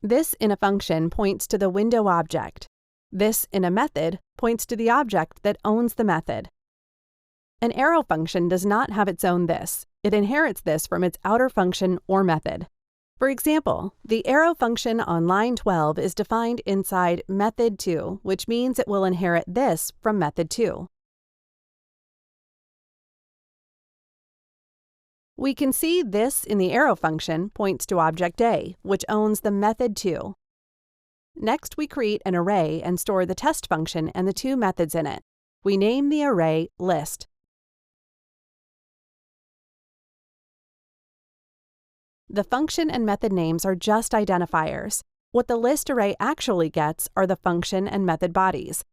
This in a function points to the window object. This in a method points to the object that owns the method. An arrow function does not have its own this. It inherits this from its outer function or method. For example, the arrow function on line 12 is defined inside method2, which means it will inherit this from method2. We can see this in the arrow function points to object A, which owns the method2. Next, we create an array and store the test function and the two methods in it. We name the array list. The function and method names are just identifiers. What the list array actually gets are the function and method bodies.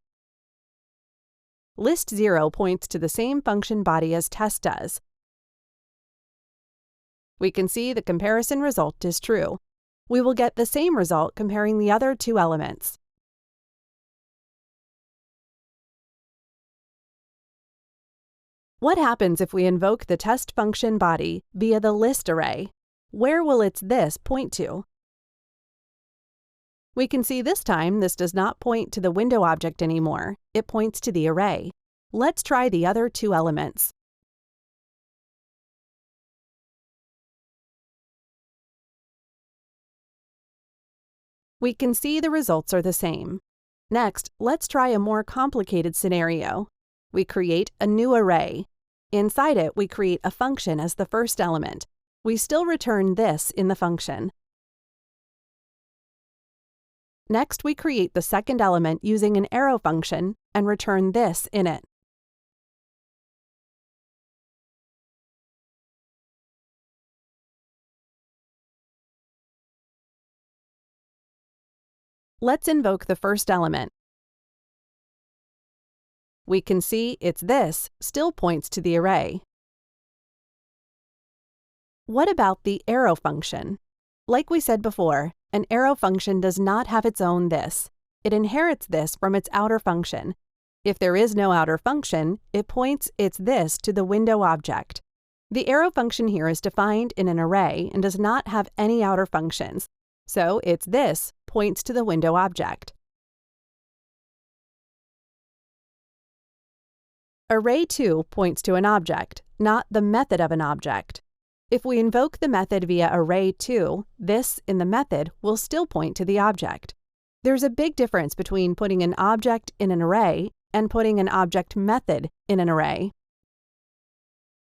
List0 points to the same function body as test does. We can see the comparison result is true. We will get the same result comparing the other two elements. What happens if we invoke the test function body via the list array? Where will its this point to? We can see this time this does not point to the window object anymore. It points to the array. Let's try the other two elements. We can see the results are the same. Next, let's try a more complicated scenario. We create a new array. Inside it, we create a function as the first element. We still return this in the function. Next, we create the second element using an arrow function and return this in it. Let's invoke the first element. We can see its this still points to the array. What about the arrow function? Like we said before, an arrow function does not have its own this. It inherits this from its outer function. If there is no outer function, it points its this to the window object. The arrow function here is defined in an array and does not have any outer functions, so its this points to the window object. Array2 points to an object, not the method of an object. If we invoke the method via array2, this in the method will still point to the object. There's a big difference between putting an object in an array and putting an object method in an array.